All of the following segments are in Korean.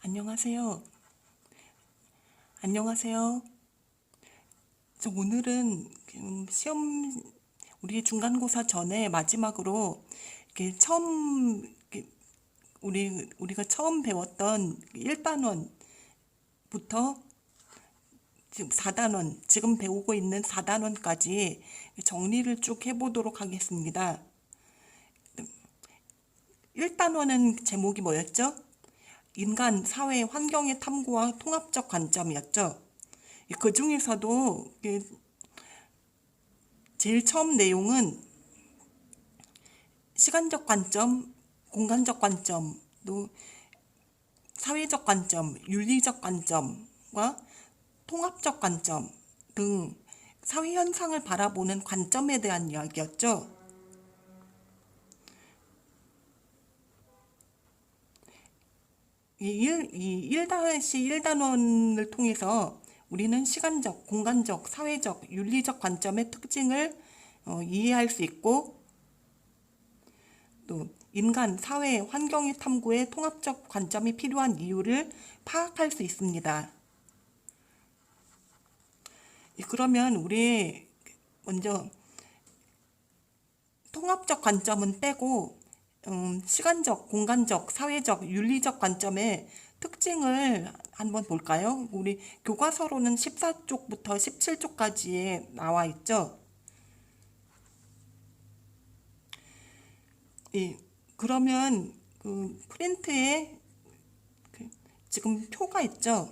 안녕하세요. 안녕하세요. 저 오늘은 시험 우리 중간고사 전에 마지막으로 이렇게 처음 우리가 처음 배웠던 1단원부터 지금 4단원 지금 배우고 있는 4단원까지 정리를 쭉 해보도록 하겠습니다. 1단원은 제목이 뭐였죠? 인간, 사회, 환경의 탐구와 통합적 관점이었죠. 그 중에서도 제일 처음 내용은 시간적 관점, 공간적 관점, 또 사회적 관점, 윤리적 관점과 통합적 관점 등 사회 현상을 바라보는 관점에 대한 이야기였죠. 이 1-1단원을 통해서 우리는 시간적, 공간적, 사회적, 윤리적 관점의 특징을 이해할 수 있고, 또 인간, 사회, 환경의 탐구에 통합적 관점이 필요한 이유를 파악할 수 있습니다. 그러면 우리 먼저 통합적 관점은 빼고 시간적, 공간적, 사회적, 윤리적 관점의 특징을 한번 볼까요? 우리 교과서로는 14쪽부터 17쪽까지에 나와 있죠. 그러면 그 프린트에 지금 표가 있죠.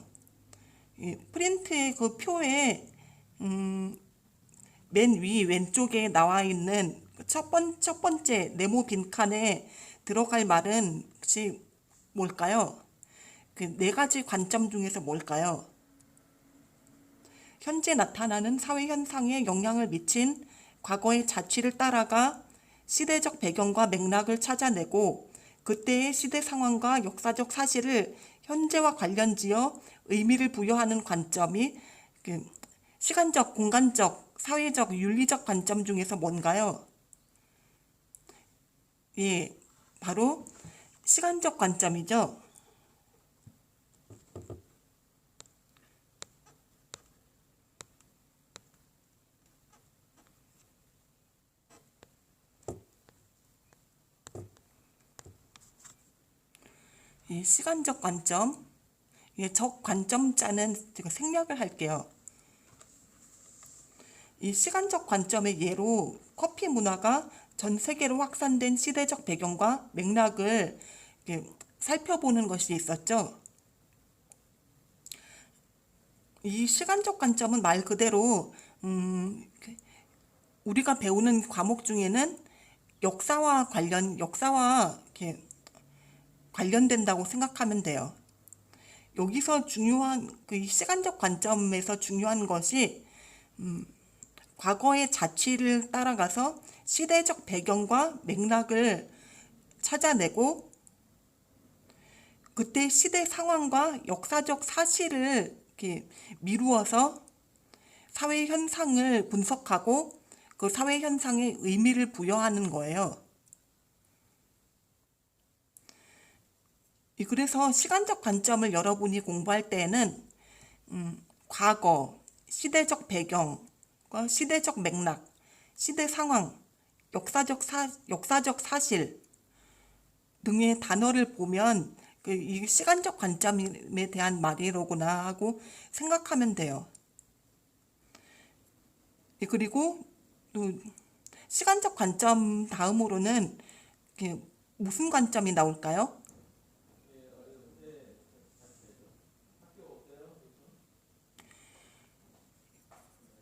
프린트의 그 표에 맨 위 왼쪽에 나와 있는 첫 번째 네모 빈칸에 들어갈 말은 혹시 뭘까요? 그 네 가지 관점 중에서 뭘까요? 현재 나타나는 사회 현상에 영향을 미친 과거의 자취를 따라가 시대적 배경과 맥락을 찾아내고 그때의 시대 상황과 역사적 사실을 현재와 관련지어 의미를 부여하는 관점이 시간적, 공간적, 사회적, 윤리적 관점 중에서 뭔가요? 예, 바로 시간적 관점이죠. 이 시간적 관점, 적 관점자는 제가 생략을 할게요. 이 시간적 관점의 예로 커피 문화가 전 세계로 확산된 시대적 배경과 맥락을 살펴보는 것이 있었죠. 이 시간적 관점은 말 그대로 우리가 배우는 과목 중에는 역사와 이렇게 관련된다고 생각하면 돼요. 여기서 중요한 그 시간적 관점에서 중요한 것이 과거의 자취를 따라가서 시대적 배경과 맥락을 찾아내고 그때 시대 상황과 역사적 사실을 이렇게 미루어서 사회 현상을 분석하고 그 사회 현상에 의미를 부여하는 거예요. 그래서 시간적 관점을 여러분이 공부할 때에는 과거, 시대적 배경과 시대적 맥락, 시대 상황, 역사적 사실 등의 단어를 보면 이 시간적 관점에 대한 말이로구나 하고 생각하면 돼요. 그리고 또 시간적 관점 다음으로는 무슨 관점이 나올까요?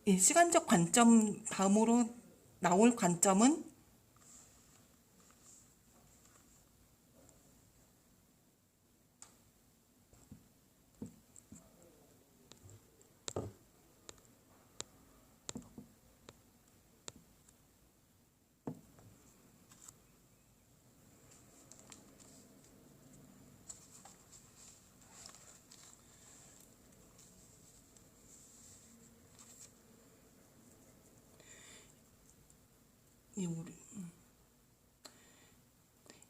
이 시간적 관점 다음으로 나올 관점은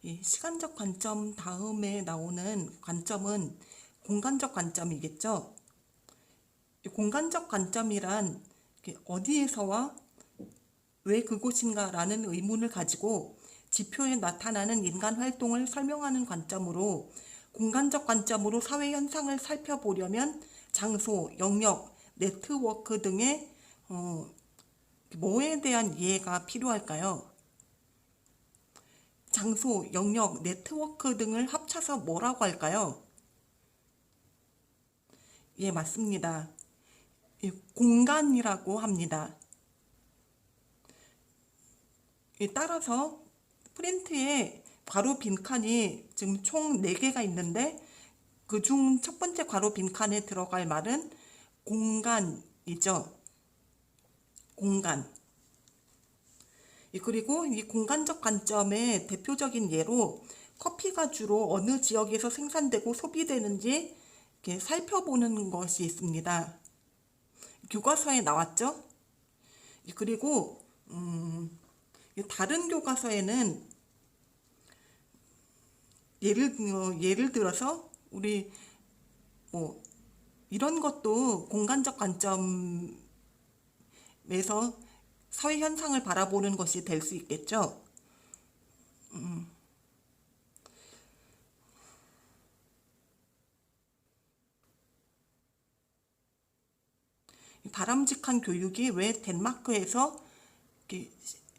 이 시간적 관점 다음에 나오는 관점은 공간적 관점이겠죠. 이 공간적 관점이란 어디에서와 왜 그곳인가 라는 의문을 가지고 지표에 나타나는 인간 활동을 설명하는 관점으로, 공간적 관점으로 사회 현상을 살펴보려면 장소, 영역, 네트워크 등의 뭐에 대한 이해가 필요할까요? 장소, 영역, 네트워크 등을 합쳐서 뭐라고 할까요? 예, 맞습니다. 공간이라고 합니다. 따라서 프린트에 괄호 빈칸이 지금 총 4개가 있는데 그중 첫 번째 괄호 빈칸에 들어갈 말은 공간이죠. 공간. 그리고 이 공간적 관점의 대표적인 예로 커피가 주로 어느 지역에서 생산되고 소비되는지 이렇게 살펴보는 것이 있습니다. 교과서에 나왔죠. 그리고 다른 교과서에는 예를 들어서 우리 뭐 이런 것도 공간적 관점에서 사회 현상을 바라보는 것이 될 수 있겠죠. 바람직한 교육이 왜 덴마크에서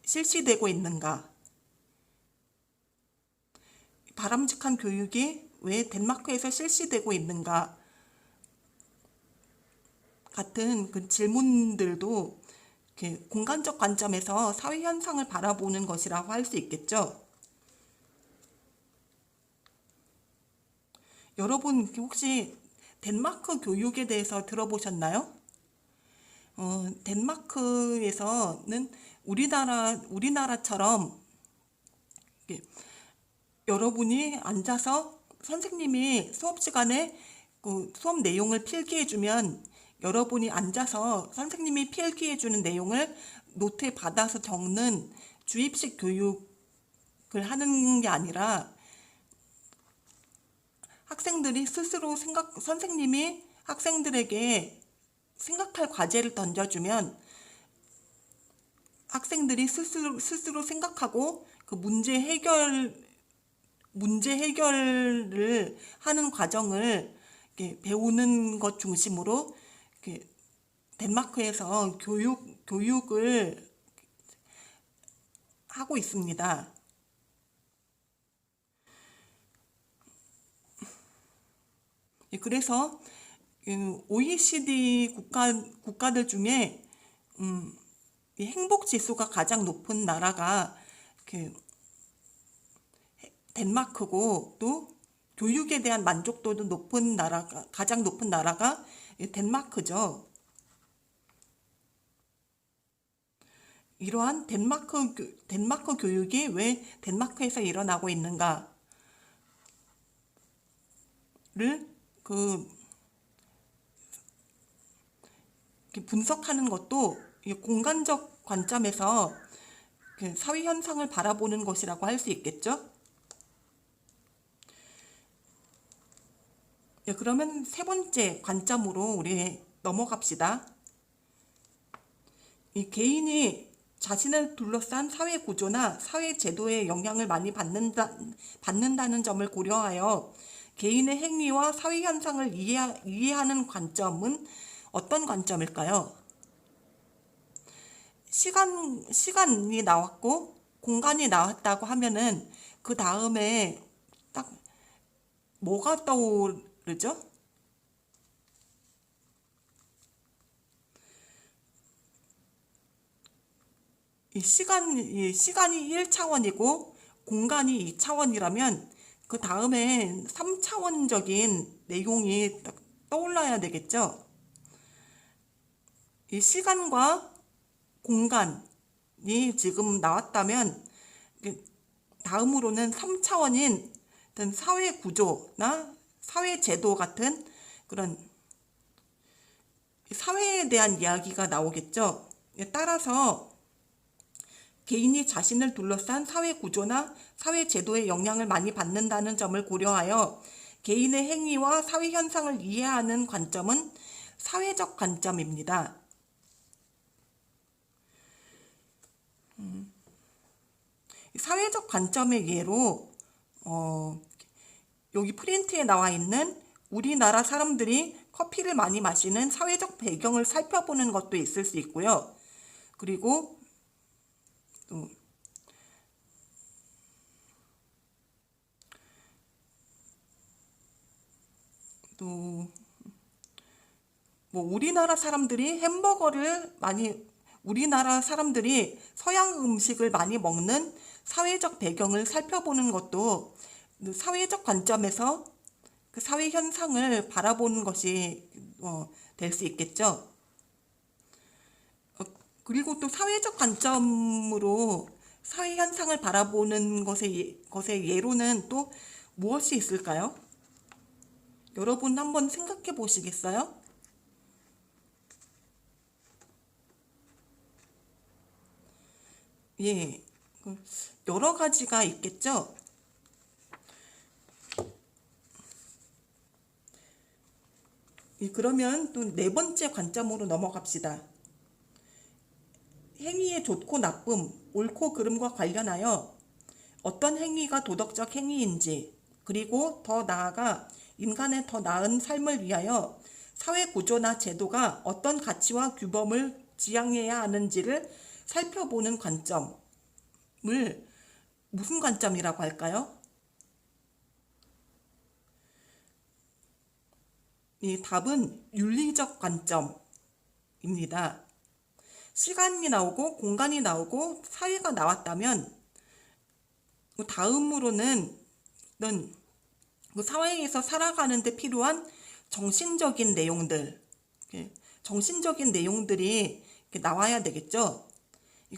실시되고 있는가? 바람직한 교육이 왜 덴마크에서 실시되고 있는가? 같은 그 질문들도 공간적 관점에서 사회 현상을 바라보는 것이라고 할 수 있겠죠. 여러분 혹시 덴마크 교육에 대해서 들어보셨나요? 덴마크에서는 우리나라처럼 여러분이 앉아서 선생님이 수업 시간에 그 수업 내용을 필기해주면 여러분이 앉아서 선생님이 필기해주는 내용을 노트에 받아서 적는 주입식 교육을 하는 게 아니라 학생들이 스스로 선생님이 학생들에게 생각할 과제를 던져주면 학생들이 스스로 생각하고 그 문제 해결을 하는 과정을 배우는 것 중심으로 덴마크에서 교육을 하고 있습니다. 그래서 OECD 국가들 중에 이 행복 지수가 가장 높은 나라가 덴마크고, 또 교육에 대한 만족도도 가장 높은 나라가 덴마크죠. 이러한 덴마크 교육이 왜 덴마크에서 일어나고 있는가를 분석하는 것도 공간적 관점에서 사회 현상을 바라보는 것이라고 할 수 있겠죠. 그러면 세 번째 관점으로 우리 넘어갑시다. 이 개인이 자신을 둘러싼 사회 구조나 사회 제도의 영향을 많이 받는다는 점을 고려하여 개인의 행위와 사회 현상을 이해하는 관점은 어떤 관점일까요? 시간이 나왔고 공간이 나왔다고 하면은 그 다음에 딱 뭐가 떠오르죠? 시간이 1차원이고 공간이 2차원이라면 그 다음에 3차원적인 내용이 딱 떠올라야 되겠죠. 이 시간과 공간이 지금 나왔다면 다음으로는 3차원인 어떤 사회 구조나 사회 제도 같은 그런 사회에 대한 이야기가 나오겠죠. 따라서 개인이 자신을 둘러싼 사회 구조나 사회 제도의 영향을 많이 받는다는 점을 고려하여 개인의 행위와 사회 현상을 이해하는 관점은 사회적 관점입니다. 사회적 관점의 예로 여기 프린트에 나와 있는 우리나라 사람들이 커피를 많이 마시는 사회적 배경을 살펴보는 것도 있을 수 있고요. 그리고 또 우리나라 사람들이 우리나라 사람들이 서양 음식을 많이 먹는 사회적 배경을 살펴보는 것도 사회적 관점에서 그 사회 현상을 바라보는 것이 될 수 있겠죠. 그리고 또 사회적 관점으로 사회 현상을 바라보는 것의 예로는 또 무엇이 있을까요? 여러분 한번 생각해 보시겠어요? 예, 여러 가지가 있겠죠. 그러면 또 네 번째 관점으로 넘어갑시다. 행위의 좋고 나쁨, 옳고 그름과 관련하여 어떤 행위가 도덕적 행위인지, 그리고 더 나아가 인간의 더 나은 삶을 위하여 사회 구조나 제도가 어떤 가치와 규범을 지향해야 하는지를 살펴보는 관점을 무슨 관점이라고 할까요? 이 답은 윤리적 관점입니다. 시간이 나오고 공간이 나오고 사회가 나왔다면 다음으로는 사회에서 살아가는 데 필요한 정신적인 내용들이 나와야 되겠죠.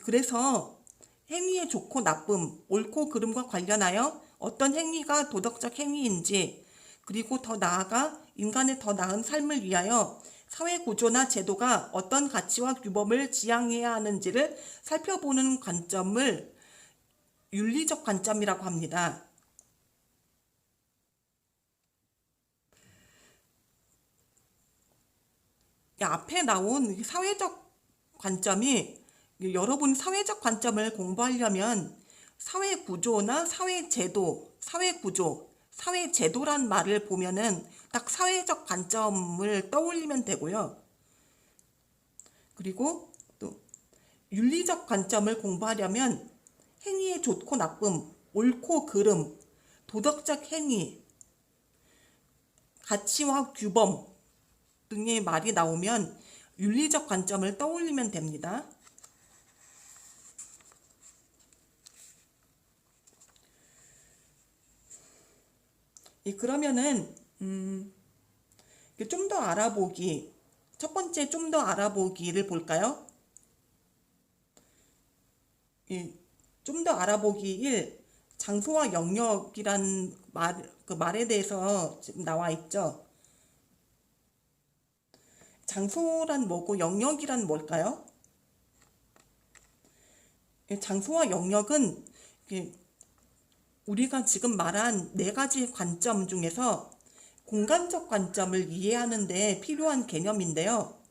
그래서 행위의 좋고 나쁨, 옳고 그름과 관련하여 어떤 행위가 도덕적 행위인지, 그리고 더 나아가 인간의 더 나은 삶을 위하여 사회 구조나 제도가 어떤 가치와 규범을 지향해야 하는지를 살펴보는 관점을 윤리적 관점이라고 합니다. 앞에 나온 사회적 관점이, 여러분 사회적 관점을 공부하려면 사회 구조나 사회 제도, 사회 구조, 사회 제도란 말을 보면은 딱 사회적 관점을 떠올리면 되고요. 그리고 또 윤리적 관점을 공부하려면 행위의 좋고 나쁨, 옳고 그름, 도덕적 행위, 가치와 규범 등의 말이 나오면 윤리적 관점을 떠올리면 됩니다. 그러면은 좀 더 알아보기, 첫 번째 좀 더 알아보기를 볼까요? 좀 더 알아보기 1, 장소와 영역이란 말에 대해서 지금 나와 있죠. 장소란 뭐고 영역이란 뭘까요? 장소와 영역은 우리가 지금 말한 네 가지 관점 중에서 공간적 관점을 이해하는 데 필요한 개념인데요.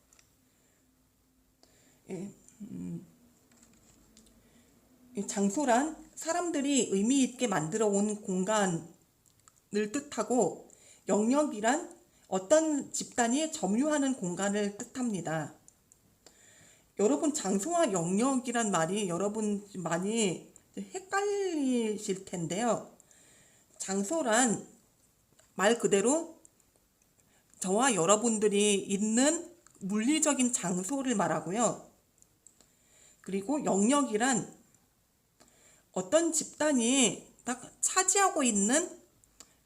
장소란 사람들이 의미 있게 만들어 온 공간을 뜻하고, 영역이란 어떤 집단이 점유하는 공간을 뜻합니다. 여러분, 장소와 영역이란 말이 여러분 많이 헷갈리실 텐데요. 장소란 말 그대로 저와 여러분들이 있는 물리적인 장소를 말하고요. 그리고 영역이란 어떤 집단이 딱 차지하고 있는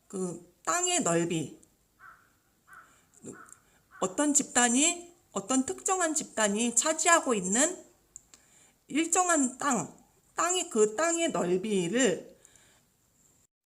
그 땅의 넓이, 어떤 특정한 집단이 차지하고 있는 일정한 땅의 넓이를